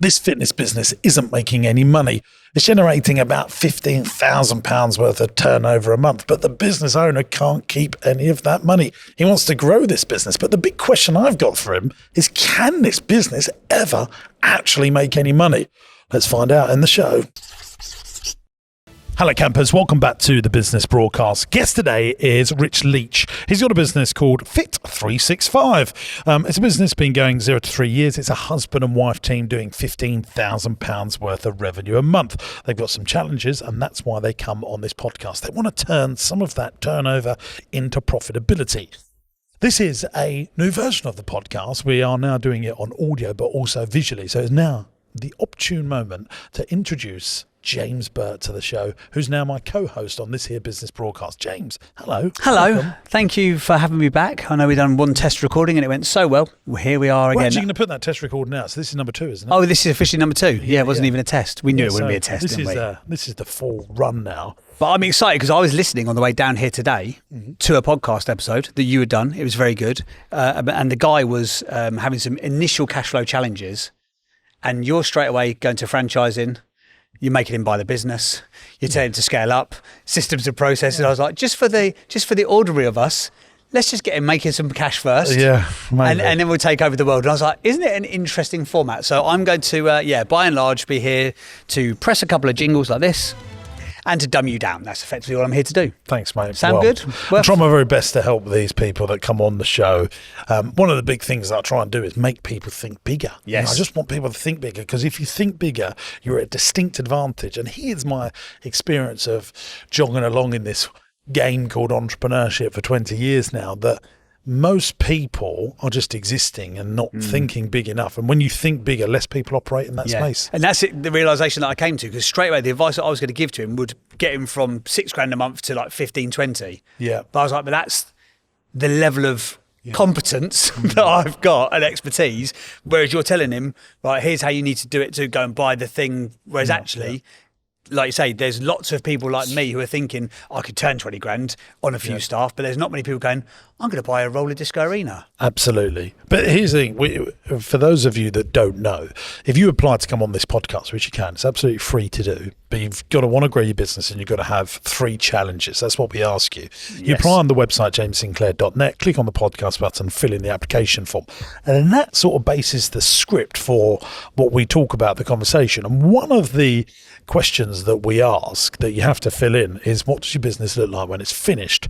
This fitness business isn't making any money. It's generating about £15,000 worth of turnover a month, but the business owner can't keep any of that money. He wants to grow this business, but the big question I've got for him is, can this business ever actually make any money? Let's find out in the show. Hello campers, welcome back to the Business Broadcast. Guest today is Rich Leach. He's got a business called Fit365. It's a business been going 0 to 3 years. It's a husband and wife team doing £15,000 worth of revenue a month. They've got some challenges and that's why they come on this podcast. They want to turn some of that turnover into profitability. This is a new version of the podcast. We are now doing it on audio but also visually. So it's now the opportune moment to introduce James Burt to the show, who's now my co-host on this here business broadcast. James, hello. Hello. Welcome. Thank you for having me back. I know we've done one test recording and it went so well. Here we are again. We're actually going to put that test recording out. So this is number 2, isn't it? Oh, this is officially number 2. Yeah, it wasn't even a test. We knew it wouldn't be a test, this didn't we? This is the full run now. But I'm excited because I was listening on the way down here today to a podcast episode that you had done. It was very good. And the guy was having some initial cash flow challenges. And you're straight away going to franchising. You're making him buy the business. You're telling him to scale up, systems and processes. I was like, just for the ordinary of us, let's just get him making some cash first. Yeah, maybe. And then we'll take over the world. And I was like, isn't it an interesting format? So I'm going to, by and large, be here to press a couple of jingles like this and to dumb you down. That's effectively what I'm here to do. Thanks, mate. Sound good? I try my very best to help these people that come on the show. One of the big things that I try and do is make people think bigger. Yes. I just want people to think bigger, because if you think bigger, you're at a distinct advantage. And here's my experience of jogging along in this game called entrepreneurship for 20 years now, that most people are just existing and not thinking big enough. And when you think bigger, less people operate in that space. And that's it, the realisation that I came to, because straight away the advice that I was going to give to him would get him from £6,000 a month to like 15, 20. Yeah. But I was like, but that's the level of competence that I've got and expertise. Whereas you're telling him, right, here's how you need to do it to go and buy the thing. Whereas actually, like you say, there's lots of people like me who are thinking I could turn 20 grand on a few staff, but there's not many people going, I'm going to buy a roller disco arena. Absolutely. But here's the thing, for those of you that don't know, if you apply to come on this podcast, which you can, it's absolutely free to do, but you've got to want to grow your business and you've got to have 3 challenges. That's what we ask you. You apply on the website, jamessinclair.net, click on the podcast button, fill in the application form. And then that sort of bases the script for what we talk about, the conversation. And one of the questions that we ask that you have to fill in is, what does your business look like when it's finished?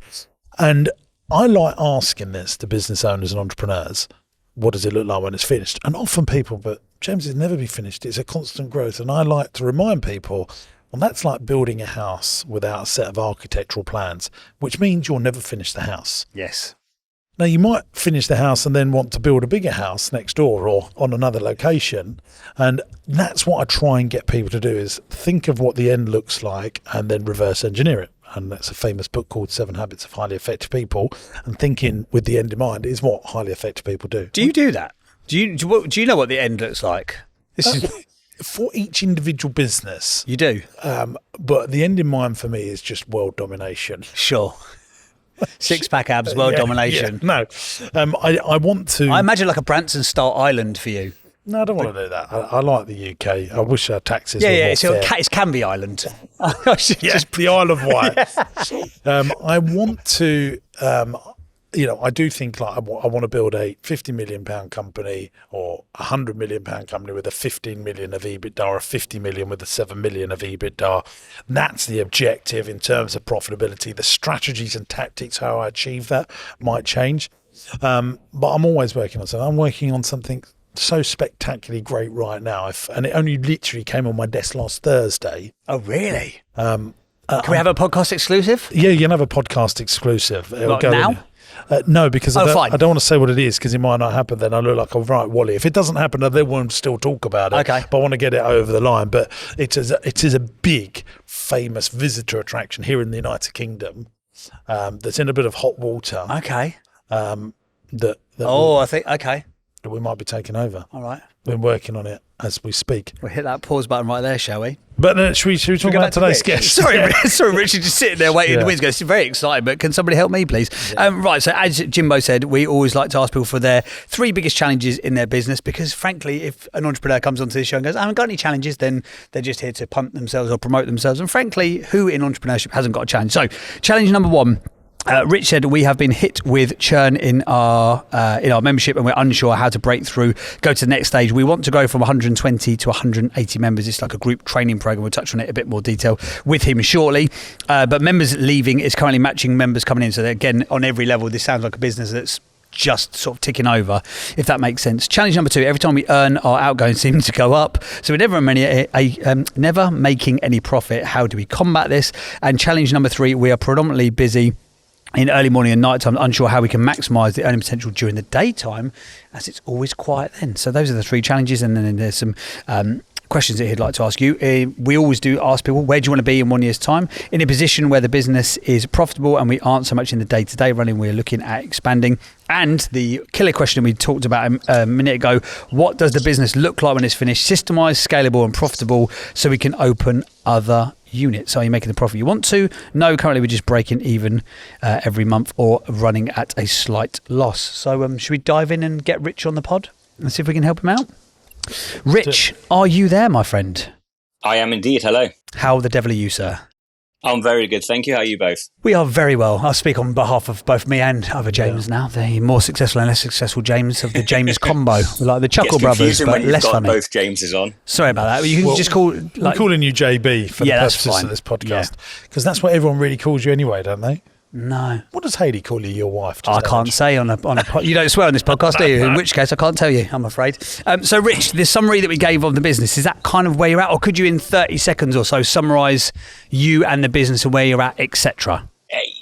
And I like asking this to business owners and entrepreneurs. What does it look like when it's finished? And often people, but James, it'll never be finished. It's a constant growth. And I like to remind people, well, that's like building a house without a set of architectural plans, which means you'll never finish the house. Yes. Now, you might finish the house and then want to build a bigger house next door or on another location. And that's what I try and get people to do, is think of what the end looks like and then reverse engineer it. And that's a famous book called 7 Habits of Highly Effective People. And thinking with the end in mind is what highly effective people do. Do you do that? Do you know what the end looks like? This is for each individual business. You do? But the end in mind for me is just world domination. Sure. 6-pack abs, world domination. Yeah. No, I want to. I imagine like a Branson-style island for you. No, I don't want to do that. I like the UK. I wish our taxes were more fair. It's Canby Island. Just the Isle of Wight. I want to, I do think like I want to build a £50 million company or a £100 million company with a 15 million of EBITDA, or a 50 million with a 7 million of EBITDA. That's the objective in terms of profitability. The strategies and tactics, how I achieve that, might change. But I'm always working on something. I'm working on something so spectacularly great right now, and it only literally came on my desk last Thursday. Oh, really? Can we have a podcast exclusive? Yeah, you can have a podcast exclusive. Like now? No, because I don't want to say what it is, because it might not happen. Then I look like a right Wally. If it doesn't happen, they won't still talk about it. Okay. But I want to get it over the line. But it is a big, famous visitor attraction here in the United Kingdom that's in a bit of hot water. Okay. That we might be taking over. All right. We're working on it as we speak. We'll hit that pause button right there, shall we? But should we talk about today's guest? Sorry, Richard, just sitting there waiting in the wings. Goes, very excited, but can somebody help me, please? Yeah. Right, so as Jimbo said, we always like to ask people for their 3 biggest challenges in their business because, frankly, if an entrepreneur comes onto this show and goes, I haven't got any challenges, then they're just here to pump themselves or promote themselves. And frankly, who in entrepreneurship hasn't got a challenge? So, challenge number 1. Rich said we have been hit with churn in our membership and we're unsure how to break through, go to the next stage. We want to go from 120 to 180 members. It's like a group training program. We'll touch on it in a bit more detail with him shortly. But members leaving is currently matching members coming in. So that, again, on every level, this sounds like a business that's just sort of ticking over, if that makes sense. Challenge number 2, every time we earn, our outgoings seem to go up. So we're never making any profit. How do we combat this? And challenge number 3, we are predominantly busy in early morning and night time, unsure how we can maximise the earning potential during the daytime, as it's always quiet then. So those are the 3 challenges, and then there's some questions that he'd like to ask you. We always do ask people, where do you want to be in 1 year's time? In a position where the business is profitable and we aren't so much in the day-to-day running, we're looking at expanding. And the killer question we talked about a minute ago, what does the business look like when it's finished, systemised, scalable and profitable, so we can open other units? Are you making the profit you want to? No, currently we're just breaking even every month or running at a slight loss. So should we dive in and get Rich on the pod and see if we can help him out? Rich, are you there, my friend? I am indeed. Hello. How the devil are you, sir? I'm very good, thank you. How are you both? We are very well. I'll speak on behalf of both me and other James now, the more successful and less successful James of the James combo. We're like the Chuckle Brothers, but less funny. Both Jameses on. Sorry about that. You can just call... I'm calling you JB for the purposes of this podcast, because that's what everyone really calls you anyway, don't they? No. What does Hayley call you, your wife? I can't say on a you don't swear on this podcast, do you? In which case, I can't tell you, I'm afraid. So, Rich, the summary that we gave of the business, is that kind of where you're at? Or could you, in 30 seconds or so, summarise you and the business and where you're at, etc.?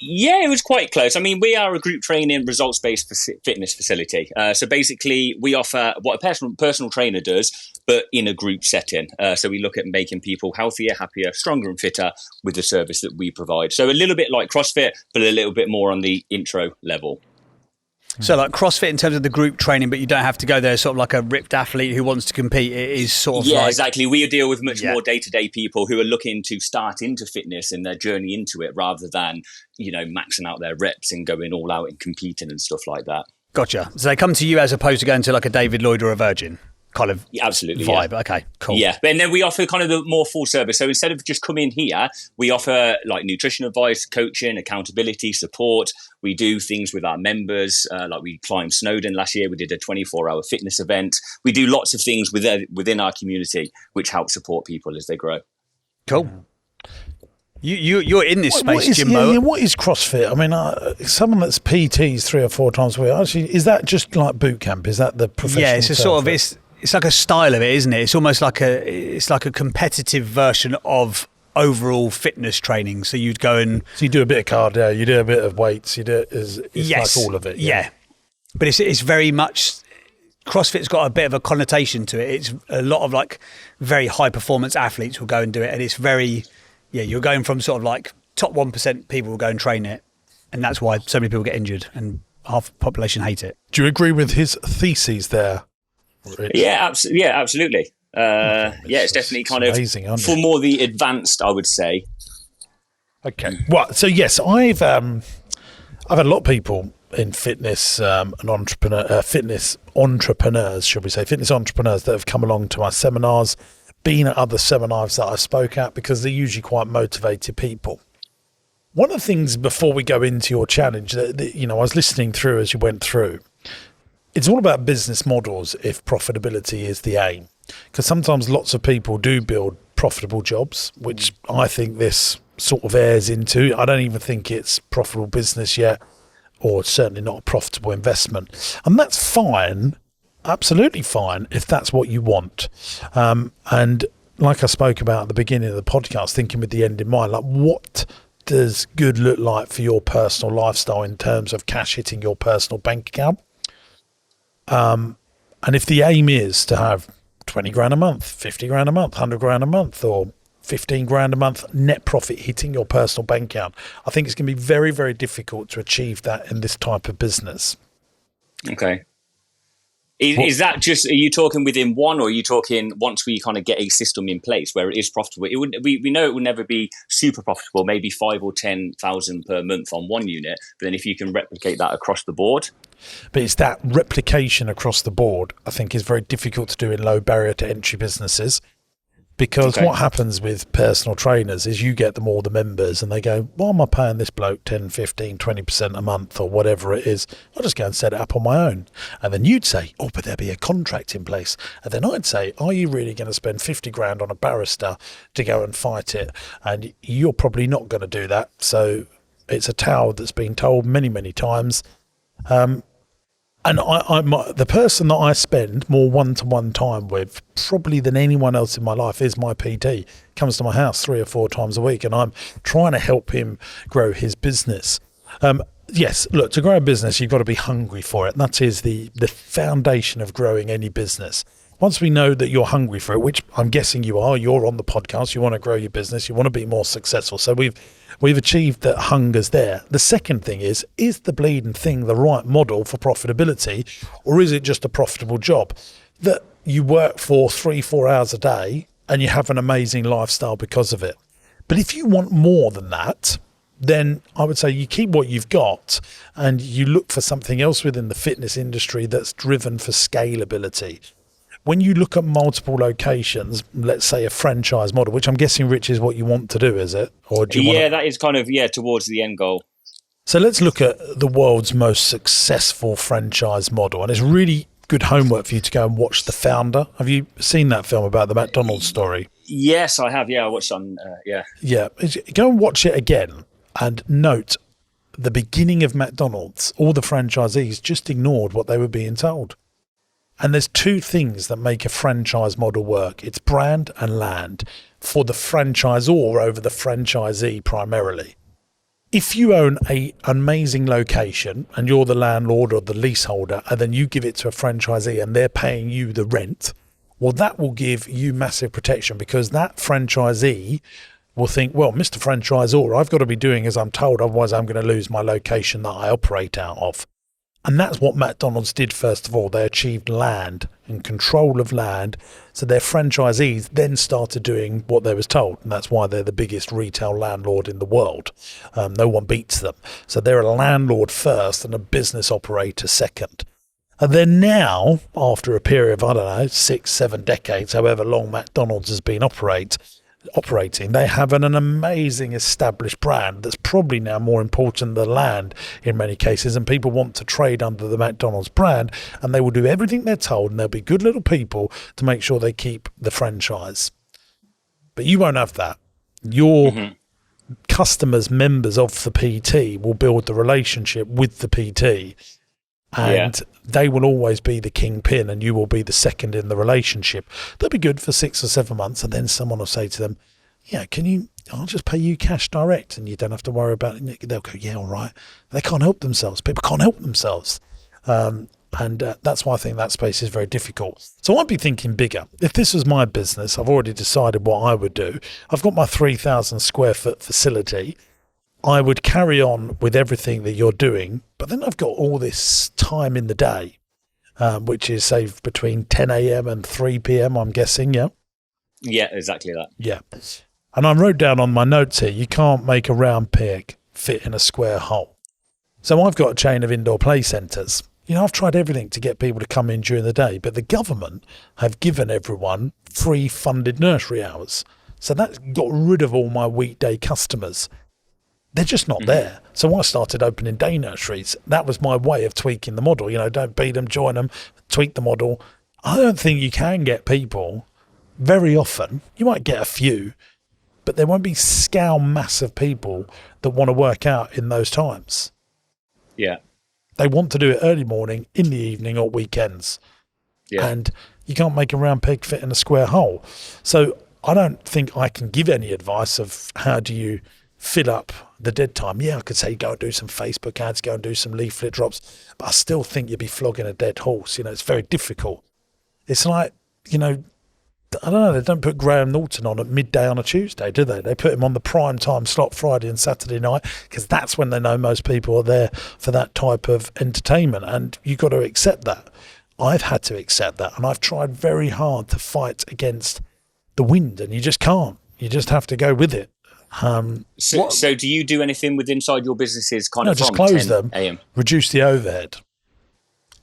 Yeah, it was quite close. I mean, we are a group training, results-based fitness facility. So basically, we offer what a personal trainer does, but in a group setting. So we look at making people healthier, happier, stronger and fitter with the service that we provide. So a little bit like CrossFit, but a little bit more on the intro level. So like CrossFit in terms of the group training, but you don't have to go there sort of like a ripped athlete who wants to compete. It is sort of like... exactly. We deal with much more day-to-day people who are looking to start into fitness and their journey into it rather than, maxing out their reps and going all out and competing and stuff like that. Gotcha. So they come to you as opposed to going to like a David Lloyd or a Virgin kind of absolutely vibe. Yeah. Okay, cool. Yeah, and then we offer kind of the more full service. So instead of just coming here, we offer like nutrition advice, coaching, accountability, support. We do things with our members, like we climbed Snowdon last year. We did a 24-hour fitness event. We do lots of things within our community, which help support people as they grow. Cool. You're in this space, Jimbo. Yeah, what is CrossFit? I mean, someone that's PTs 3 or 4 times a week. Actually, is that just like boot camp? Is that the professional? Yeah, it's a sort of it's like a style of it, isn't it? It's almost like a competitive version of overall fitness training. So you'd go and you do a bit of cardio, you do a bit of weights, you do it's like all of it. Yeah, but it's very much. CrossFit's got a bit of a connotation to it. It's a lot of like very high performance athletes will go and do it, and it's very. Yeah, you're going from sort of like top 1% people will go and train it, and that's why so many people get injured and half the population hate it. Do you agree with his theses there, Rich? Yeah, absolutely. It's definitely kind amazing, of for more the advanced, I would say. Okay. Well, so yes, I've had a lot of people in fitness fitness entrepreneurs that have come along to my seminars, been at other seminars that I spoke at, because they're usually quite motivated people. One of the things before we go into your challenge that I was listening through as you went through, it's all about business models if profitability is the aim. Because sometimes lots of people do build profitable jobs, which I think this sort of airs into. I don't even think it's profitable business yet, or certainly not a profitable investment. And that's fine. Absolutely fine if that's what you want. And like I spoke about at the beginning of the podcast, thinking with the end in mind, like what does good look like for your personal lifestyle in terms of cash hitting your personal bank account? And if the aim is to have 20 grand a month, 50 grand a month, 100 grand a month, or 15 grand a month net profit hitting your personal bank account, I think it's going to be very, very difficult to achieve that in this type of business. Okay. Is that just, are you talking within one, or are you talking once we kind of get a system in place where it is profitable? We know it will never be super profitable, maybe 5 or 10,000 per month on one unit. But then if you can replicate that across the board. But it's that replication across the board, I think, is very difficult to do in low barrier to entry businesses. Because what happens with personal trainers is you get them all the members and they go, why am I paying this bloke 10, 15, 20% a month or whatever it is? I'll just go and set it up on my own. And then you'd say, oh, but there'll be a contract in place. And then I'd say, are you really going to spend 50 grand on a barrister to go and fight it? And you're probably not going to do that. So it's a tale that's been told many, many times. And the person that I spend more one-to-one time with, probably than anyone else in my life, is my PT. Comes to my house 3 or 4 times a week, and I'm trying to help him grow his business. Yes, look, to grow a business, you've got to be hungry for it. That is the foundation of growing any business. Once we know that you're hungry for it, which I'm guessing you are, you're on the podcast, you want to grow your business, you want to be more successful. So we've achieved that hunger's there. The second thing is the bleeding thing the right model for profitability, or is it just a profitable job that you work for 3-4 hours a day and you have an amazing lifestyle because of it? But if you want more than that, then I would say you keep what you've got and you look for something else within the fitness industry that's driven for scalability. When you look at multiple locations, let's say a franchise model, which I'm guessing, Rich, is what you want to do, is it? Or do you that is kind of, towards the end goal. So let's look at the world's most successful franchise model. And it's really good homework for you to go and watch The Founder. Have you seen that film about the McDonald's story? Yes, I have. Yeah, I watched on, Yeah, go and watch it again and note the beginning of McDonald's. All the franchisees just ignored what they were being told. And there's 2 things that make a franchise model work. It's brand and land for the franchisor over the franchisee primarily. If you own an amazing location and you're the landlord or the leaseholder, and then you give it to a franchisee and they're paying you the rent, well, that will give you massive protection, because that franchisee will think, well, Mr. Franchisor, I've got to be doing as I'm told, otherwise I'm going to lose my location that I operate out of. And that's what McDonald's did first of all. They achieved land and control of land. So their franchisees then started doing what they was told. And that's why they're the biggest retail landlord in the world. No one beats them. So they're a landlord first and a business operator second. And then now, after a period of, 6, 7 decades, however long McDonald's has been operating, they have an amazing established brand that's probably now more important than land in many cases, and people want to trade under the McDonald's brand, and they will do everything they're told, and they'll be good little people to make sure they keep the franchise. But you won't have that. Your customers, members of the PT, will build the relationship with the PT, and they will always be the kingpin and you will be the second in the relationship. They'll be good for 6 or 7 months, and then someone will say to them, I'll just pay you cash direct and you don't have to worry about it. They'll go, yeah, all right. They can't help themselves. People can't help themselves. And that's why I think that space is very difficult. So I'd be thinking bigger. If this was my business, I've already decided what I would do. I've got my 3,000 square foot facility. I would carry on with everything that you're doing, but then I've got all this time in the day, which is, say, between 10 a.m. and 3 p.m., I'm guessing, yeah? Yeah, exactly that. Yeah. And I wrote down on my notes here, you can't make a round peg fit in a square hole. So I've got a chain of indoor play centres. I've tried everything to get people to come in during the day, but the government have given everyone free funded nursery hours. So that's got rid of all my weekday customers. They're just not there. So I started opening day nurseries. That was my way of tweaking the model. Don't beat them, join them, tweak the model. I don't think you can get people very often. You might get a few, but there won't be scale mass of people that want to work out in those times. Yeah. They want to do it early morning, in the evening, or weekends. Yeah. And you can't make a round peg fit in a square hole. So I don't think I can give any advice of how do you fill up the dead time. Yeah, I could say go and do some Facebook ads, go and do some leaflet drops, but I still think you'd be flogging a dead horse. It's very difficult. It's like, I don't know, they don't put Graham Norton on at midday on a Tuesday, do they? They put him on the prime time slot Friday and Saturday night, because that's when they know most people are there for that type of entertainment, and you've got to accept that. I've had to accept that, and I've tried very hard to fight against the wind, and you just can't. You just have to go with it. So do you do anything with inside your businesses Just close them, reduce the overhead.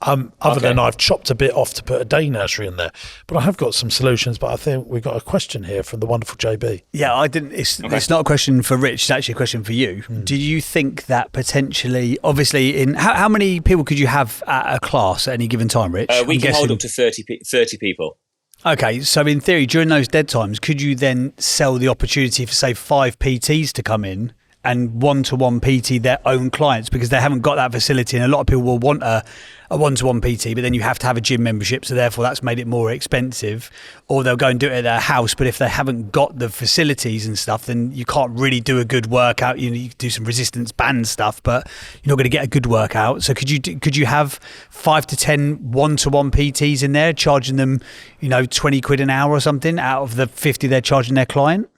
Other than I've chopped a bit off to put a day nursery in there. But I have got some solutions, but I think we've got a question here from the wonderful JB. Yeah, I didn't. It's not a question for Rich, it's actually a question for you. Do you think that potentially, obviously, how many people could you have at a class at any given time, Rich? We can hold up to 30 people. Okay, so in theory, during those dead times, could you then sell the opportunity for, say, 5 PTs to come in and one-to-one PT their own clients, because they haven't got that facility, and a lot of people will want a one-to-one PT, but then you have to have a gym membership, so therefore that's made it more expensive, or they'll go and do it at their house, but if they haven't got the facilities and stuff, then you can't really do a good workout. You can do some resistance band stuff, but you're not going to get a good workout. So could you have 5 to 10 one-to-one PTs in there, charging them 20 quid an hour or something out of the 50 they're charging their client?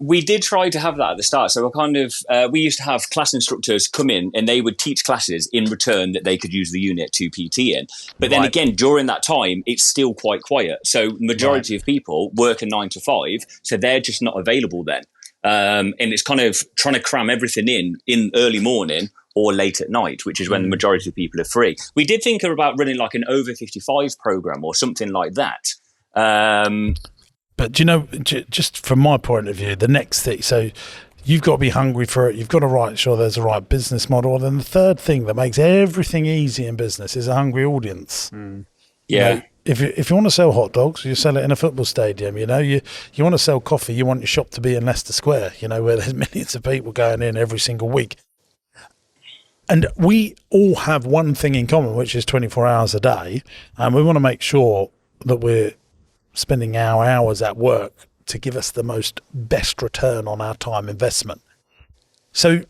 We did try to have that at the start. So we used to have class instructors come in and they would teach classes in return that they could use the unit to PT in. But then again, during that time, it's still quite quiet. So majority of people work a 9 to 5, so they're just not available then. And it's kind of trying to cram everything in early morning or late at night, which is when the majority of people are free. We did think about running like an over 55 program or something like that. But just from my point of view, the next thing, so you've got to be hungry for it. You've got to make sure there's a right business model. And then the third thing that makes everything easy in business is a hungry audience. Yeah. If you want to sell hot dogs, you sell it in a football stadium. You want to sell coffee, you want your shop to be in Leicester Square, where there's millions of people going in every single week. And we all have one thing in common, which is 24 hours a day. And we want to make sure that we're spending our hours at work to give us the best return on our time investment. So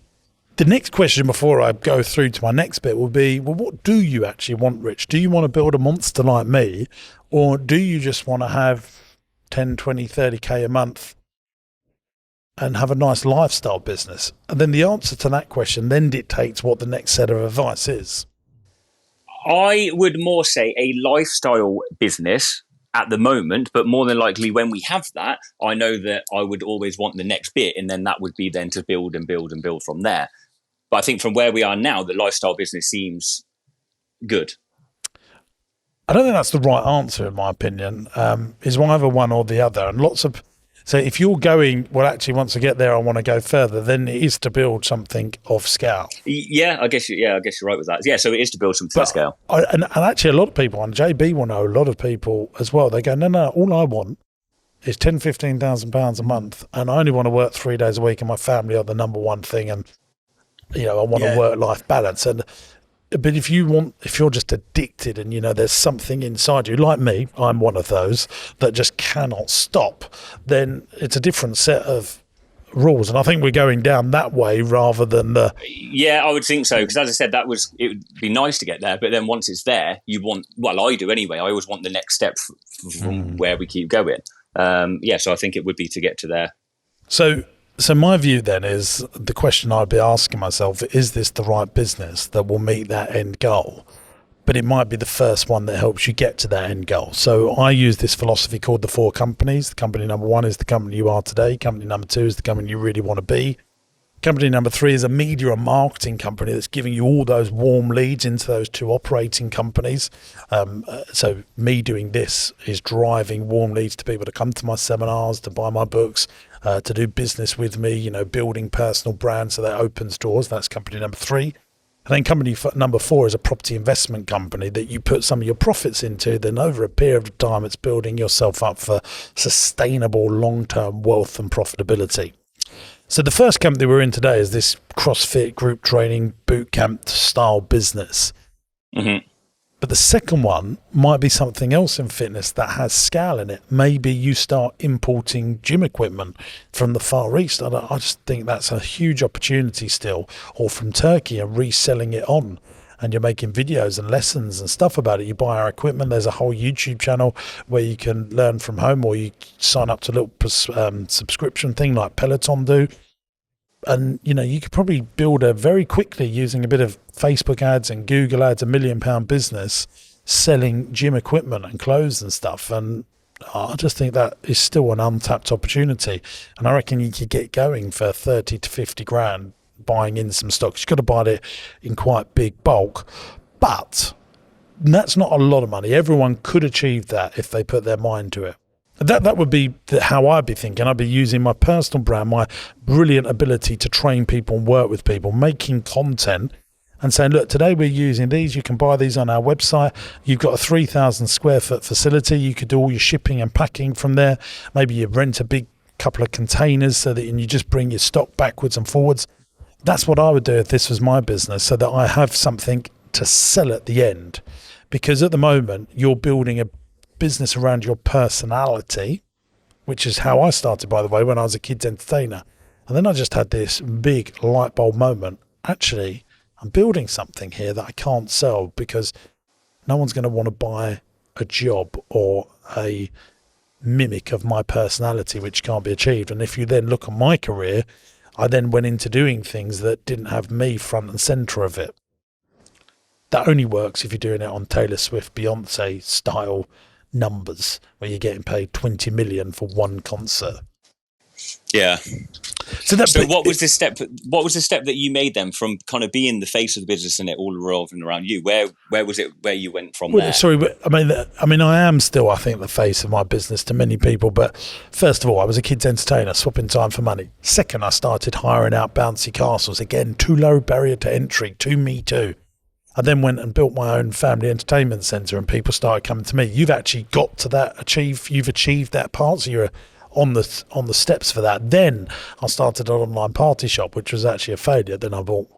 the next question before I go through to my next bit will be, well, what do you actually want, Rich? Do you want to build a monster like me, or do you just want to have 10, 20, 30K a month and have a nice lifestyle business? And then the answer to that question then dictates what the next set of advice is. I would more say a lifestyle business at the moment, but more than likely when we have that, I know that I would always want the next bit, and then that would be then to build and build and build from there. But I think from where we are now, the lifestyle business seems good. I don't think that's the right answer, in my opinion. Is either one or the other. And so if you're going, well, actually, once I get there, I want to go further, then it is to build something of scale. Yeah, I guess you're right with that. Yeah, so it is to build something of scale. And actually, a lot of people, and JB will know, a lot of people as well, they go, no, all I want is £10,000-15,000 a month, and I only want to work 3 days a week, and my family are the number one thing, and I want a work-life balance. But if you're just addicted and, there's something inside you, like me, I'm one of those, that just cannot stop, then it's a different set of rules. And I think we're going down that way rather than the... Yeah, I would think so. Because as I said, it would be nice to get there. But then once it's there, I do anyway. I always want the next step from where we keep going. So I think it would be to get to there. So my view then is the question I'd be asking myself, is this the right business that will meet that end goal? But it might be the first one that helps you get to that end goal. So I use this philosophy called the 4 companies. The company number 1 is the company you are today. Company number 2 is the company you really want to be. Company number 3 is a media and marketing company that's giving you all those warm leads into those 2 operating companies. So me doing this is driving warm leads to people to come to my seminars, to buy my books, to do business with me, building personal brands, so that opens doors. That's company number 3. And then company number 4 is a property investment company that you put some of your profits into. Then over a period of time, it's building yourself up for sustainable long-term wealth and profitability. So the first company we're in today is this CrossFit group training boot camp style business. Mm-hmm. But the second one might be something else in fitness that has scale in it. Maybe you start importing gym equipment from the Far East. I just think that's a huge opportunity still. Or from Turkey and reselling it on. And you're making videos and lessons and stuff about it. You buy our equipment. There's a whole YouTube channel where you can learn from home, or you sign up to a little subscription thing like Peloton do. And, you could probably build very quickly using a bit of Facebook ads and Google ads, £1 million business selling gym equipment and clothes and stuff. And I just think that is still an untapped opportunity. And I reckon you could get going for 30 to 50 grand buying in some stocks. You've got to buy it in quite big bulk. But that's not a lot of money. Everyone could achieve that if they put their mind to it. That would be how I'd be thinking. I'd be using my personal brand, my brilliant ability to train people and work with people, making content and saying, look, today we're using these. You can buy these on our website. You've got a 3,000 square foot facility. You could do all your shipping and packing from there. Maybe you rent a big couple of containers so that and you just bring your stock backwards and forwards. That's what I would do if this was my business, so that I have something to sell at the end. Because at the moment, you're building a business around your personality, which is how I started, by the way, when I was a kids entertainer. And then I just had this big light bulb moment. Actually, I'm building something here that I can't sell because no one's going to want to buy a job or a mimic of my personality, which can't be achieved. And if you then look at my career, I then went into doing things that didn't have me front and center of it. That only works if you're doing it on Taylor Swift, Beyonce style numbers, where you're getting paid 20 million for one concert. Yeah. So what was the step that you made then from kind of being the face of the business and it all revolving around you? Where was it where you went from there? Sorry, but I mean, I am still, I think, the face of my business to many people. But first of all, I was a kids entertainer, swapping time for money. Second, I started hiring out bouncy castles. Again, too low barrier to entry, too me too. I then went and built my own family entertainment centre, and people started coming to me. You've actually got to that you've achieved that part, so you're on the steps for that. Then I started an online party shop, which was actually a failure. Then I bought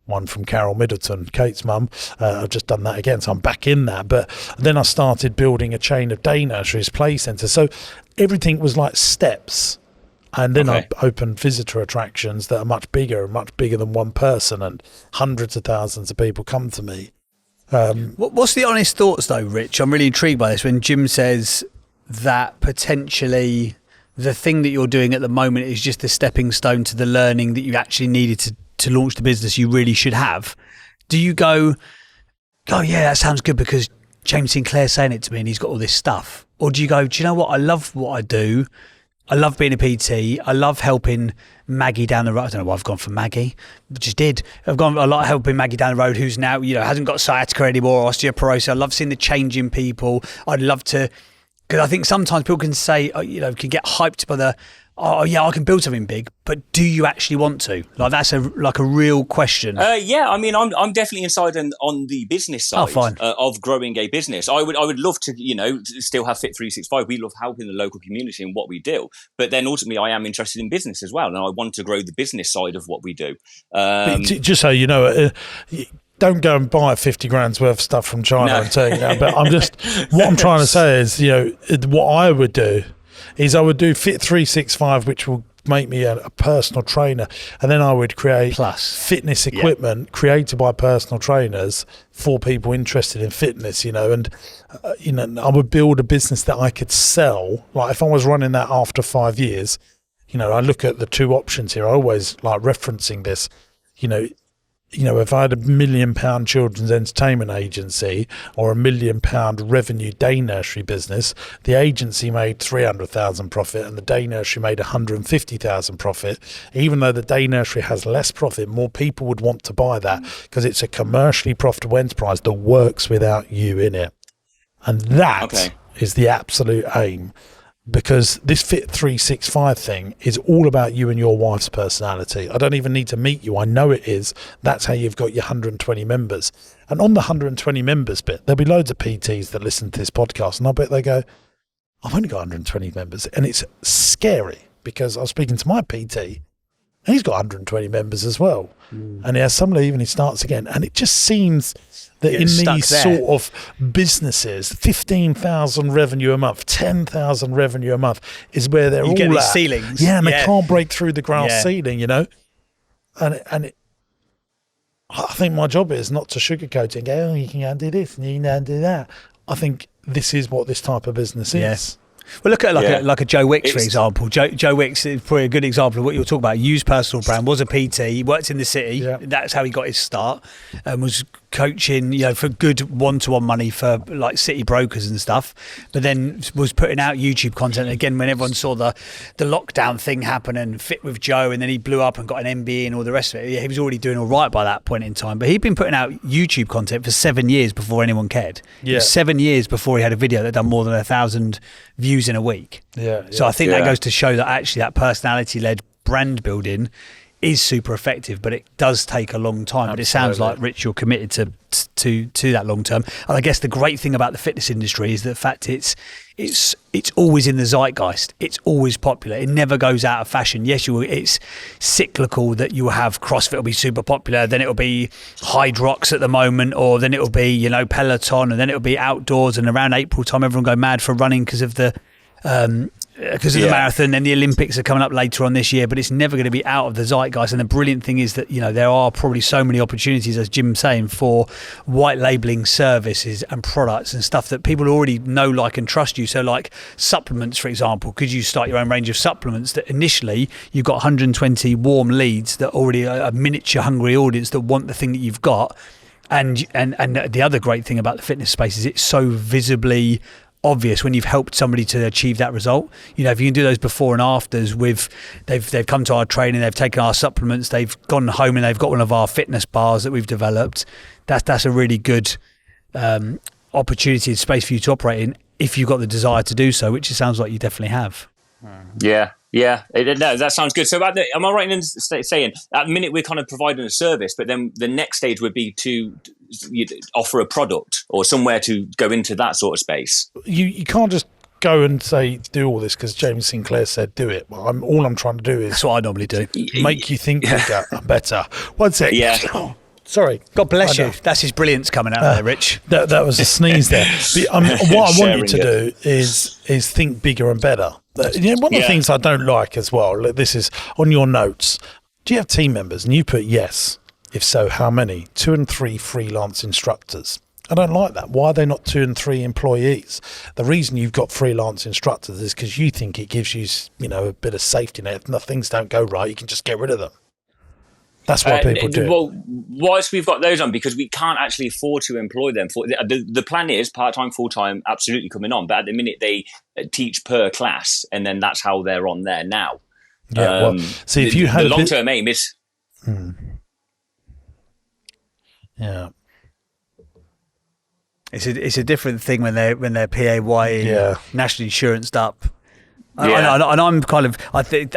one from Carol Middleton, Kate's mum. I've just done that again, so I'm back in that. But then I started building a chain of day nurseries, play centres. So everything was like steps. And then I opened visitor attractions that are much bigger than one person, and hundreds of thousands of people come to me. What's the honest thoughts though, Rich? I'm really intrigued by this when Jim says that potentially the thing that you're doing at the moment is just a stepping stone to the learning that you actually needed to launch the business you really should have. Do you go, oh yeah, that sounds good because James Sinclair's saying it to me and he's got all this stuff? Or do you go, do you know what? I love what I do. I love being a PT. I love helping Maggie down the road. I don't know why I've gone for Maggie, but just did. I've gone a lot helping Maggie down the road, who's now, hasn't got sciatica anymore, osteoporosis. I love seeing the change in people. I'd love to, because I think sometimes people can say, can get hyped by the, oh yeah, I can build something big, but do you actually want to? Like that's a real question. Yeah, I mean, I'm definitely inside on the business side of growing a business. I would love to, still have Fit 365. We love helping the local community and what we do, but then ultimately I am interested in business as well, and I want to grow the business side of what we do. Just so you know. Don't go and buy 50 grand's worth of stuff from China and take it out. But what I'm trying to say is, what I would do is I would do Fit 365, which will make me a personal trainer, and then I would create fitness equipment created by personal trainers for people interested in fitness, and I would build a business that I could sell. Like if I was running that after 5 years, I look at the two options here. I always like referencing this, if I had £1 million children's entertainment agency or £1 million revenue day nursery business, the agency made 300,000 profit and the day nursery made 150,000 profit. Even though the day nursery has less profit, more people would want to buy that because it's a commercially profitable enterprise that works without you in it. And that is the absolute aim. Because this Fit 365 thing is all about you and your wife's personality. I don't even need to meet you. I know it is. That's how you've got your 120 members. And on the 120 members bit, there'll be loads of PTs that listen to this podcast, and I bet they go, I've only got 120 members. And it's scary because I was speaking to my PT, and he's got 120 members as well. And he has some leave and he starts again. And it just seems that in these sort of businesses, 15,000 revenue a month, 10,000 revenue a month is where they're all get these at. ceilings. Yeah, and they can't break through the glass ceiling, And I think my job is not to sugarcoat it and go, oh, you can go and do this and you can go and do that. I think this is what this type of business is. Yes. Well, look at like a Joe Wicks, for example. Joe Wicks is probably a good example of what you're talking about. Used personal brand, was a PT, he worked in the city. Yeah. That's how he got his start, and was coaching, for good one-to-one money for like city brokers and stuff, but then was putting out YouTube content again when everyone saw the lockdown thing happen and Fit with Joe, and then he blew up and got an MBA and all the rest of it. He was already doing all right by that point in time, but he'd been putting out YouTube content for 7 years before anyone cared. It was 7 years before he had a video that done more than 1,000 views in a week. So I think that goes to show that actually that personality-led brand building is super effective, but it does take a long time. But it sounds like, Rich, you're committed to that long term. And I guess the great thing about the fitness industry is the fact it's always in the zeitgeist. It's always popular. It never goes out of fashion. Yes, it's cyclical that you will have CrossFit will be super popular, then it'll be Hydrox at the moment, or then it'll be Peloton, and then it'll be outdoors. And around April time, everyone go mad for running because of the the marathon, and the Olympics are coming up later on this year, but it's never going to be out of the zeitgeist. And the brilliant thing is that there are probably so many opportunities, as Jim's saying, for white labeling services and products and stuff that people already know, like, and trust you. So like supplements, for example, could you start your own range of supplements that initially you've got 120 warm leads that already are a miniature hungry audience that want the thing that you've got. And the other great thing about the fitness space is it's so visibly obvious when you've helped somebody to achieve that result. If you can do those before and afters with they've come to our training, they've taken our supplements, they've gone home and they've got one of our fitness bars that we've developed, that's a really good opportunity and space for you to operate in if you've got the desire to do so, which it sounds like you definitely have. No, that sounds good. So am I right in saying at the minute we're kind of providing a service, but then the next stage would be to offer a product or somewhere to go into that sort of space? You can't just go and say do all this because James Sinclair said do it. Well, all I'm trying to do is that's what I normally do. Make you think bigger and better. One sec. Yeah. Oh, sorry. God bless you. That's his brilliance coming out there, Rich. That was a sneeze there. But, what I want you to do is think bigger and better. One of the things I don't like as well, this is on your notes. Do you have team members? And you put yes. If so, how many? 2 and 3 freelance instructors. I don't like that. Why are they not 2 and 3 employees? The reason you've got freelance instructors is because you think it gives you, a bit of safety net. If things don't go right, you can just get rid of them. That's what people do. Well, whilst we've got those on, because we can't actually afford to employ them. The plan is part-time, full-time, absolutely coming on. But at the minute, they teach per class, and then that's how they're on there now. Yeah, see, if you had the long-term aim is... Yeah. It's a different thing when they're PAYE, national insurance up. Yeah. And I'm kind of, I think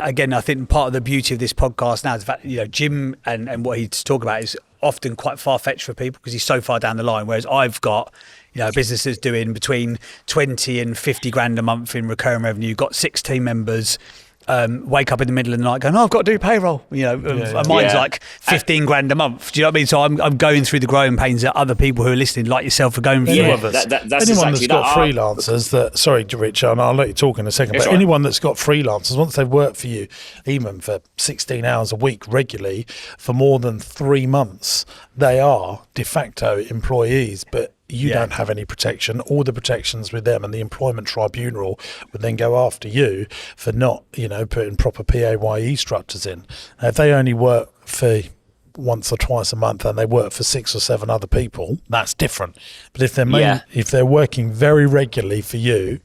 part of the beauty of this podcast now is the fact, Jim and what he's talking about is often quite far-fetched for people because he's so far down the line, whereas I've got, a business that's doing between 20 and 50 grand a month in recurring revenue, got 6 team members, wake up in the middle of the night going, I've got to do payroll. Mine's like 15 grand a month. Do you know what I mean? So I'm going through the growing pains that other people who are listening, like yourself, are going through. Anyone that's got freelancers that, sorry, Rich, and I'll let you talk in a second, but anyone that's got freelancers, once they've worked for you, even for 16 hours a week regularly for more than 3 months, they are de facto employees, but you don't have any protection. All the protections with them, and the employment tribunal would then go after you for not, putting proper PAYE structures in. Now, if they only work for once or twice a month and they work for 6 or 7 other people, that's different. But if they're working very regularly for you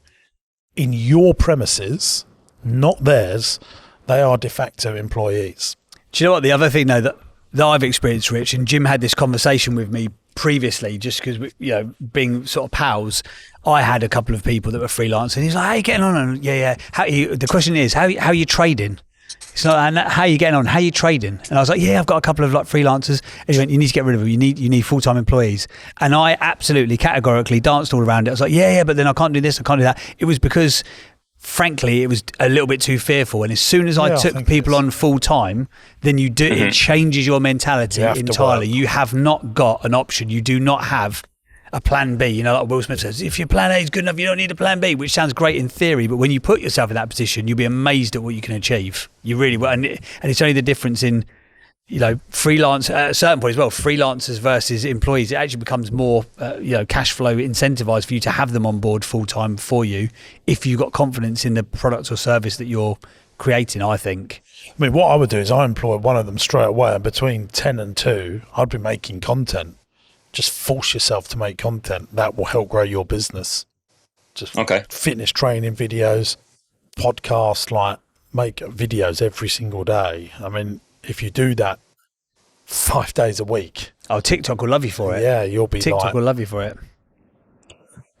in your premises, not theirs, they are de facto employees. Do you know what? The other thing though that I've experienced, Rich, and Jim had this conversation with me previously, just because being sort of pals, I had a couple of people that were freelance, and he's like, "How are you getting on?" And the question is, how are you trading? It's not how are you getting on, how are you trading? And I was like, yeah, I've got a couple of freelancers. And he went, you need to get rid of them. You need full-time employees. And I absolutely categorically danced all around it. I was like, yeah, but then I can't do this, I can't do that. It was because, frankly, it was a little bit too fearful. And as soon as I took people on full time, then it changes your mentality entirely. You have not got an option. You do not have a plan B. Like Will Smith says, if your plan A is good enough, you don't need a plan B, which sounds great in theory, but when you put yourself in that position, you'll be amazed at what you can achieve. You really will. And it's only the difference in, freelance at a certain point as well, freelancers versus employees. It actually becomes more, cash flow incentivized for you to have them on board full time for you if you've got confidence in the product or service that you're creating, I think. I mean, what I would do is I employ one of them straight away, and between 10 and 2, I'd be making content. just force yourself to make content. That will help grow your business. Just fitness training videos, podcasts, like make videos every single day. I mean, if you do that 5 days a week. Oh, TikTok will love you for it. Yeah, you'll be TikTok will love you for it.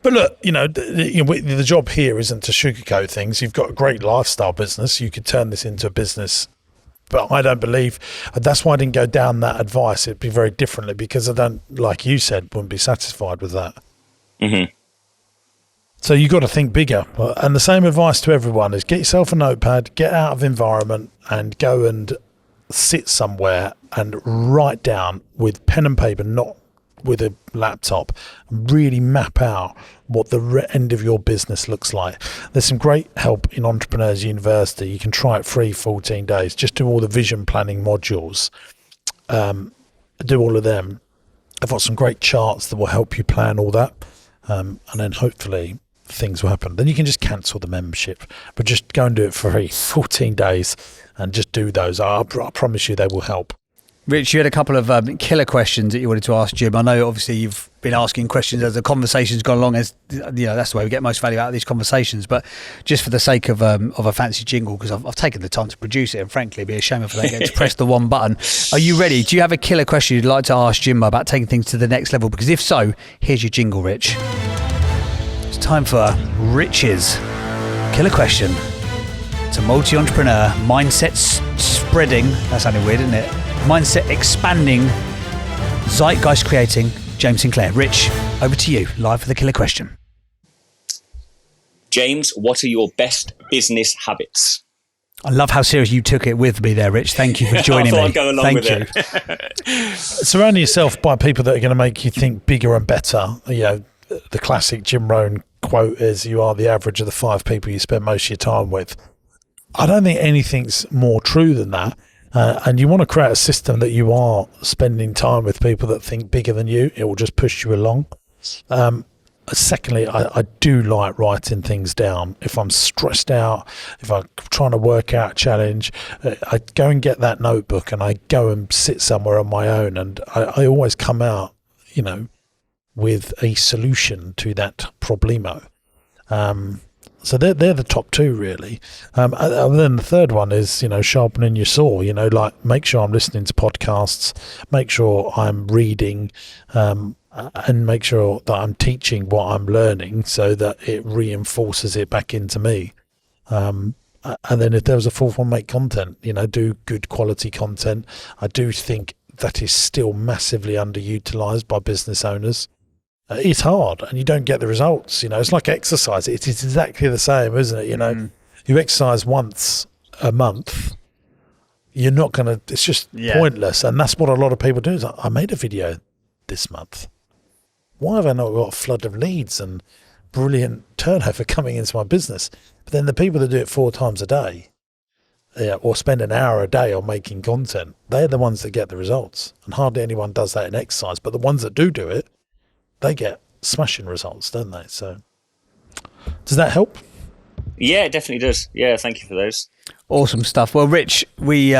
But look, the job here isn't to sugarcoat things. You've got a great lifestyle business. You could turn this into a business. But I don't believe, that's why I didn't go down that advice. It'd be very differently, because I don't, like you said, wouldn't be satisfied with that. Mm-hmm. So you got to think bigger. And the same advice to everyone is get yourself a notepad, get out of environment, and go and sit somewhere and write down with pen and paper, not with a laptop, and really map out what the end of your business looks like. There's some great help in Entrepreneurs University. You can try it free 14 days. Just do all the vision planning modules. Do all of them. I've got some great charts that will help you plan all that. And then hopefully things will happen. Then you can just cancel the membership, but just go and do it for free 14 days and just do those. I promise you they will help. Rich, you had a couple of killer questions that you wanted to ask Jim. I know obviously you've been asking questions as the conversation's gone along, as that's the way we get most value out of these conversations. But just for the sake of a fancy jingle, because I've taken the time to produce it, and frankly it'd be a shame if I don't get to press the one button. Are you ready? Do you have a killer question you'd like to ask Jim about taking things to the next level? Because if so, here's your jingle, Rich. It's time for Rich's killer question. It's a multi-entrepreneur, mindset spreading, that sounded weird, didn't it? Mindset expanding, zeitgeist creating, James Sinclair. Rich, over to you, live for the killer question. James, what are your best business habits? I love how serious you took it with me there, Rich. Thank you for joining me. I'd go along Thank with you. it. Surround yourself by people that are going to make you think bigger and better. The classic Jim Rohn quote is, you are the average of the 5 people you spend most of your time with. I don't think anything's more true than that. And you want to create a system that you are spending time with people that think bigger than you. It will just push you along. Secondly, I do like writing things down. If I'm stressed out, if I'm trying to work out a challenge, I go and get that notebook and I go and sit somewhere on my own. And I always come out, with a solution to that problemo. So they're the top 2 really. And then the third one is, sharpening your saw, like make sure I'm listening to podcasts, make sure I'm reading, and make sure that I'm teaching what I'm learning so that it reinforces it back into me. And then if there was a fourth one, make content, do good quality content. I do think that is still massively underutilized by business owners. It's hard and you don't get the results. It's like exercise. It is exactly the same, isn't it? You exercise once a month, you're not going to, it's just pointless. And that's what a lot of people do. Is I made a video this month. Why have I not got a flood of leads and brilliant turnover coming into my business? But then the people that do it 4 times a day, or spend an hour a day on making content, they're the ones that get the results. And hardly anyone does that in exercise. But the ones that do it, they get smashing results, don't they? So does that help? Yeah, it definitely does. Yeah, thank you for those. Awesome stuff. Well, Rich, we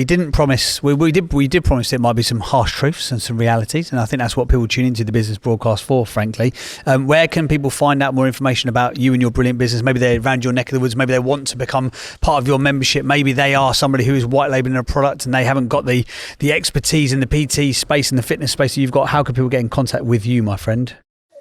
didn't promise, we did promise there might be some harsh truths and some realities, and I think that's what people tune into the business broadcast for, frankly. Where can people find out more information about you and your brilliant business? Maybe they're around your neck of the woods, maybe they want to become part of your membership, maybe they are somebody who is white labeling a product and they haven't got the expertise in the PT space and the fitness space that you've got. How can people get in contact with you, my friend?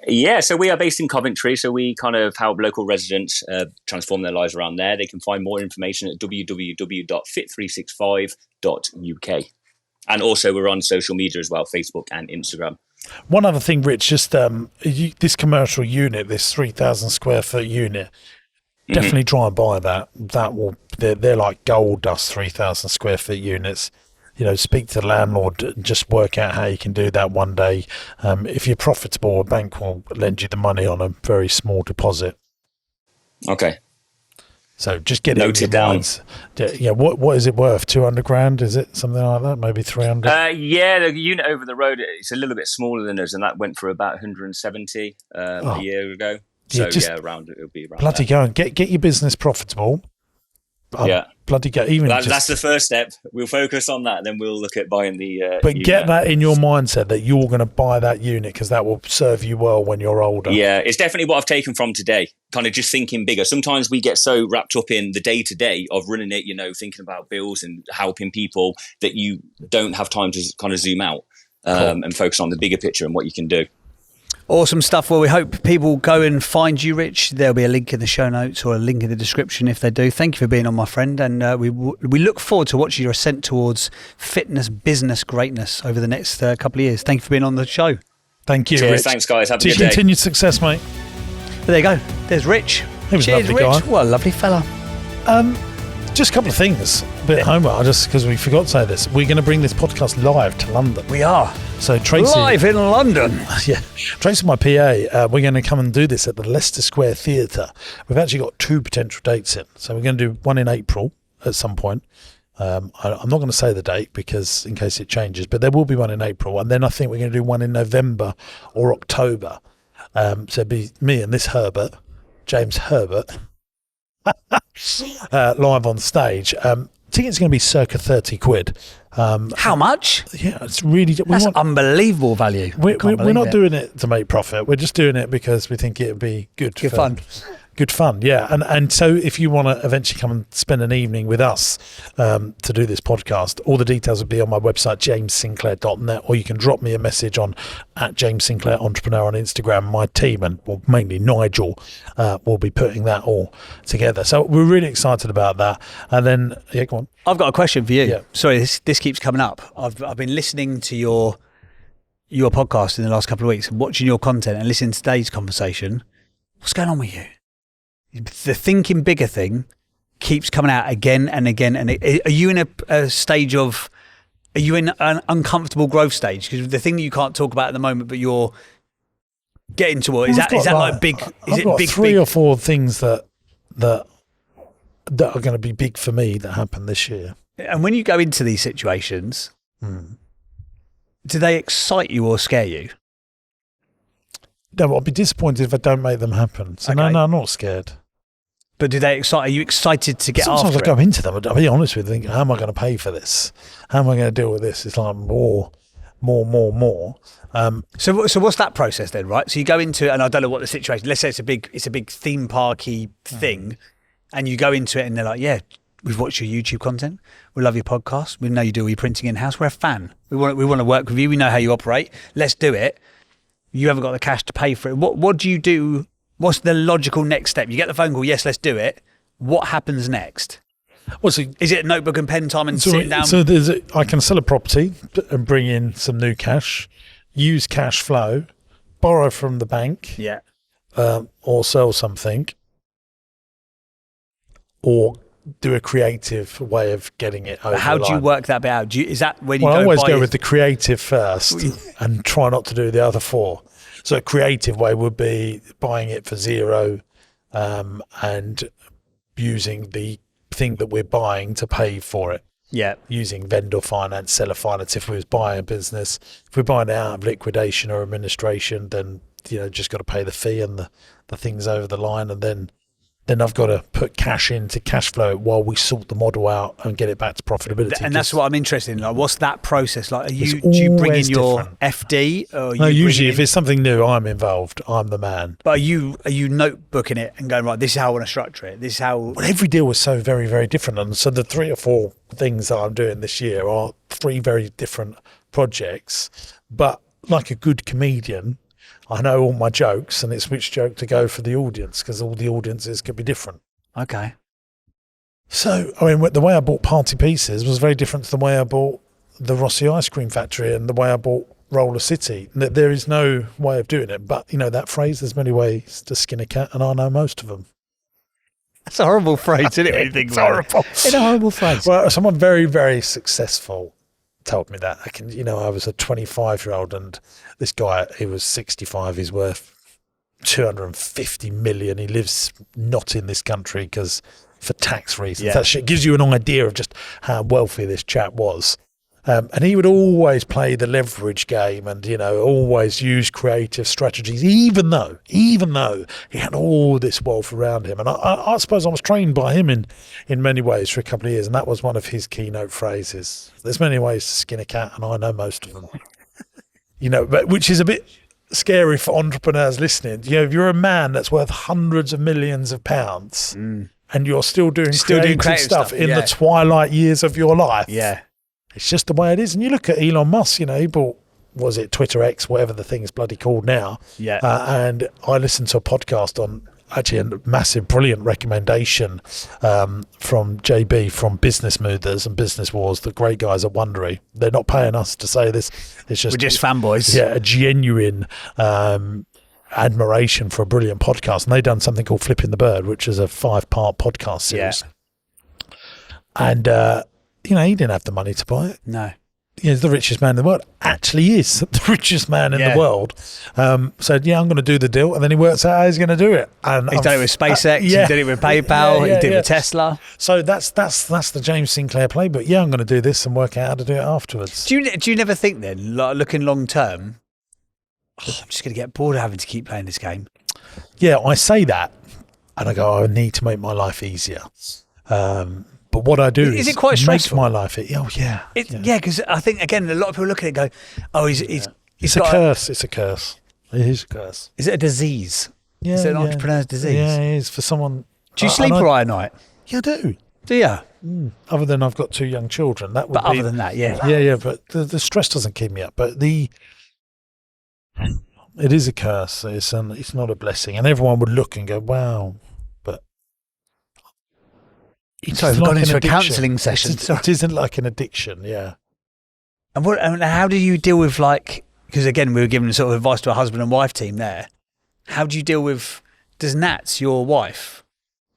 Yeah, so we are based in Coventry, so we kind of help local residents transform their lives around there. They can find more information at www.fit365.uk. And also we're on social media as well, Facebook and Instagram. One other thing, Rich, just this commercial unit, this 3,000 square foot unit, definitely try and buy that. They're like gold dust 3,000 square foot units. Speak to the landlord and just work out how you can do that one day. If you're profitable, a bank will lend you the money on a very small deposit. Okay. So just get it down. What is it worth? 200 grand? Is it something like that? Maybe 300? Yeah, the unit over the road, it's a little bit smaller than us, and that went for about 170 a year ago. So around it'll be around. Bloody go and get your business profitable. bloody go. Even that's the first step. We'll focus on that, then we'll look at buying the. But get that in your mindset that you're going to buy that unit because that will serve you well when you're older. Yeah, it's definitely what I've taken from today. Kind of just thinking bigger. Sometimes we get so wrapped up in the day to day of running it, thinking about bills and helping people that you don't have time to kind of zoom out and focus on the bigger picture and what you can do. Awesome stuff. Well, we hope people go and find you, Rich. There'll be a link in the show notes or a link in the description if they do. Thank you for being on, my friend. And we look forward to watching your ascent towards fitness business greatness over the next couple of years. Thank you for being on the show. Thank you, Cheers, Rich. thanks, guys. Have a good day. Continued success, mate. There you go. There's Rich. He was Cheers, a lovely Rich. guy. What a lovely fella. Just a couple of things. A bit of homework, just because we forgot to say this. We're going to bring this podcast live to London. We are. So Tracy, live in London. Yeah, Tracy, my PA, we're going to come and do this at the Leicester Square Theatre. We've actually got 2 potential dates in. So we're going to do one in April at some point. I'm not going to say the date because in case it changes, but there will be one in April. And then I think we're going to do one in November or October. So it'd be me and this Herbert, James Herbert, live on stage. Tickets are going to be circa 30 quid. How much? Yeah, it's really... That's unbelievable value. We're not doing it to make profit. We're just doing it because we think it would be good fun. Good fun, yeah. And so if you want to eventually come and spend an evening with us to do this podcast, all the details will be on my website, jamessinclair.net, or you can drop me a message on @JamesSinclairEntrepreneur on Instagram. My team, and mainly Nigel, will be putting that all together. So we're really excited about that. And then, yeah, go on. I've got a question for you. Yeah. Sorry, this keeps coming up. I've been listening to your podcast in the last couple of weeks and watching your content and listening to today's conversation. What's going on with you? The thinking bigger thing keeps coming out again and again. And are you in a stage of, are you in an uncomfortable growth stage? Because the thing that you can't talk about at the moment, but you're getting toward, is that like big? I've got 3 or 4 things that are going to be big for me that happen this year. And when you go into these situations, do they excite you or scare you? No, I'll be disappointed if I don't make them happen. So Okay. no, I'm not scared. But do they excite? Are you excited to get Sometimes after I go it? into them, I'll be honest with you, think, how am I going to pay for this? How am I going to deal with this? It's like more. So what's that process then, right? So you go into it, and I don't know what the situation. Let's say it's a big theme parky thing, and you go into it, and they're like, "Yeah, we've watched your YouTube content. We love your podcast. We know you do all your printing in house. We're a fan. We want to work with you. We know how you operate. Let's do it." You haven't got the cash to pay for it. What do you do? What's the logical next step? You get the phone call. Yes, let's do it. What happens next? Well, so, Is it notebook and pen time and sitting down? So I can sell a property and bring in some new cash, use cash flow, borrow from the bank, Yeah. or sell something, or do a creative way of getting it over How the do you line. work that bit out? Is that when you Well, go I always buy go with the creative first and try not to do the other 4. So a creative way would be buying it for 0 and using the thing that we're buying to pay for it. Yeah. Using vendor finance, seller finance. If we was buying a business, if we're buying it out of liquidation or administration, then just got to pay the fee and the things over the line, and then I've got to put cash into cash flow while we sort the model out and get it back to profitability. And that's what I'm interested in. Like, what's that process like? Do you bring in always your different. FD? Or No, usually if it's something new, I'm involved. I'm the man. But are you notebooking it and going, right, this is how I want to structure it. This is how. Well, every deal was so very, very different. And so the 3 or 4 things that I'm doing this year are 3 very different projects. But like a good comedian, I know all my jokes, and it's which joke to go for the audience, because all the audiences could be different. Okay. So, I mean, the way I bought Party Pieces was very different to the way I bought the Rossi Ice Cream Factory and the way I bought Roller City. There is no way of doing it. But, that phrase, there's many ways to skin a cat, and I know most of them. That's a horrible phrase, isn't it? When you think about it? horrible. It's a horrible phrase. Well, someone very, very successful told me that. I was a 25-year-old, and this guy, he was 65. He's worth 250 million. He lives not in this country because for tax reasons. Yeah. That shit gives you an idea of just how wealthy this chap was. And he would always play the leverage game and, always use creative strategies, even though he had all this wealth around him. And I suppose I was trained by him in many ways for a couple of years. And that was one of his keynote phrases. There's many ways to skin a cat, and I know most of them. But which is a bit scary for entrepreneurs listening. If you're a man that's worth hundreds of millions of pounds and you're still doing creative stuff in the twilight years of your life. Yeah. It's just the way it is. And you look at Elon Musk, he bought, was it Twitter X, whatever the thing's bloody called now. Yeah. And I listened to a podcast on actually a massive, brilliant recommendation from JB from Business Movers and Business Wars, the great guys at Wondery. They're not paying us to say this. It's just, we're just fanboys. Yeah, a genuine admiration for a brilliant podcast. And they've done something called Flipping the Bird, which is a 5-part podcast series. Yeah. And, he didn't have the money to buy it. No. He's the richest man in the world. Actually is the richest man in the world. Said, I'm going to do the deal. And then he works out how he's going to do it. And he's done it with SpaceX. He did it with PayPal. He did it with Tesla. So that's the James Sinclair playbook. Yeah, I'm going to do this and work out how to do it afterwards. Do you never think then, looking long term, I'm just going to get bored of having to keep playing this game? Yeah, I say that. And I go, I need to make my life easier. But what I do is it quite stressful? Make my life. Yeah. Because I think, again, a lot of people look at it and go, oh, he's it's a curse. It's a curse. It is a curse. Is it a disease? Yeah, is it an entrepreneur's disease? Yeah, it is for someone. Do you sleep all right at night? Yeah, I do. Do you? Other than I've got 2 young children. Other than that, yeah. Yeah, but the stress doesn't keep me up. But it is a curse. It's not a blessing. And everyone would look and go, wow. Sorry, we've gone into a counselling session. It isn't like an addiction, yeah. And how do you deal with, because again, we were giving sort of advice to a husband and wife team there. How do you deal with, does Nats, your wife,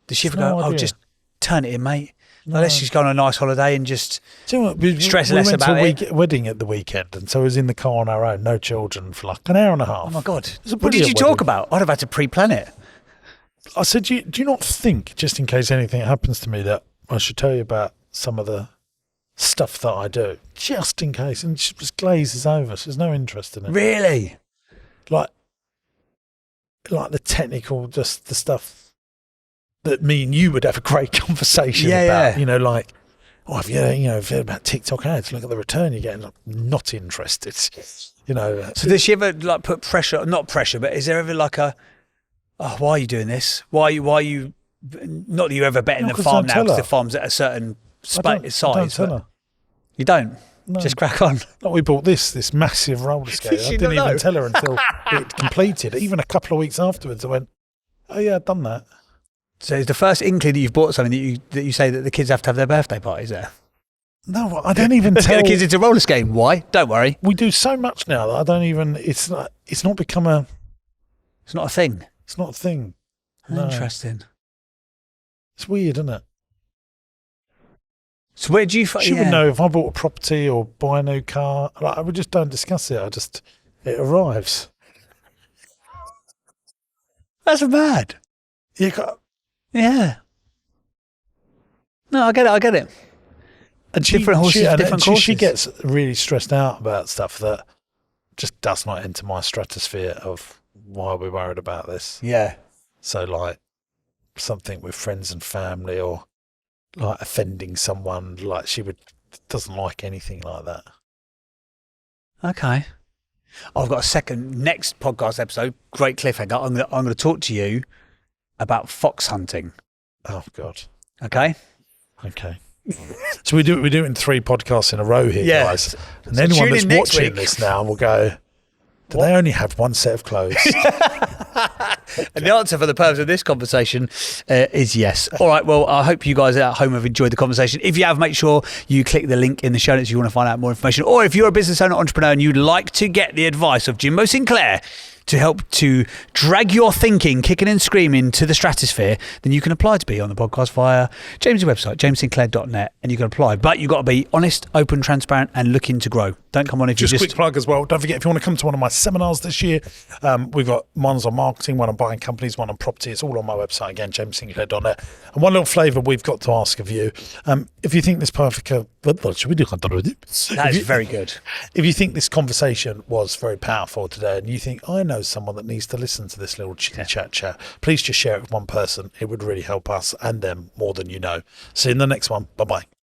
does she ever go, just turn it in, mate? No. Unless she's gone on a nice holiday and just stress less about it. We went to a wedding at the weekend, and so I was in the car on our own, no children, for like an hour and a half. Oh, my God. What did you talk about? I'd have had to pre-plan it. I said, do you not think, just in case anything happens to me, that I should tell you about some of the stuff that I do? Just in case. And she just glazes over. She's no interest in it. Really? Like the technical, just the stuff that me and you would have a great conversation about. Yeah. Have you heard about TikTok ads? Look at the return you're getting. I'm not interested. So does she ever put pressure, not pressure, but is there ever why are you doing this? Why are you, not that you ever bet in the farm now because the farm's at a certain size. I don't tell her. You don't? No. Just crack on. We bought this massive roller skate. I didn't even tell her until it completed. Even a couple of weeks afterwards, I went, oh yeah, I've done that. So it's the first inkling that you've bought something that you say that the kids have to have their birthday parties there? No, I don't even tell the kids it's a roller skate. Why? Don't worry. We do so much now that I don't even, it's not become a... It's not a thing. It's not a thing. No. Interesting. It's weird, isn't it? So where do you find... She would know if I bought a property or buy a new car. We just don't discuss it. It arrives. That's mad. Yeah. No, I get it. And different horses, different courses. She gets really stressed out about stuff that just does not enter my stratosphere of why we're worried about this. Yeah. So something with friends and family or offending someone, she doesn't like anything like that. Okay. I've got next podcast episode, great cliffhanger. I'm going to talk to you about fox hunting. Oh God. Okay. So we do it in 3 podcasts in a row here, guys. And anyone that's watching this now will go, do they only have one set of clothes? And the answer for the purpose of this conversation is yes. All right, well, I hope you guys at home have enjoyed the conversation. If you have, make sure you click the link in the show notes if you want to find out more information. Or if you're a business owner, entrepreneur, and you'd like to get the advice of Jimbo Sinclair to help to drag your thinking, kicking and screaming to the stratosphere, then you can apply to be on the podcast via James' website, jamessinclair.net, and you can apply. But you've got to be honest, open, transparent, and looking to grow. Don't come on if you just... Quick plug as well. Don't forget, if you want to come to one of my seminars this year, we've got ones on marketing, marketing, one on buying companies, one on property. It's all on my website again, jamesinclair.net. And one little flavour we've got to ask of you, if you think this That is very good. if you think this conversation was very powerful today, and you think I know someone that needs to listen to this little chitty chat, please just share it with one person. It would really help us and them more than you know. See you in the next one. Bye bye.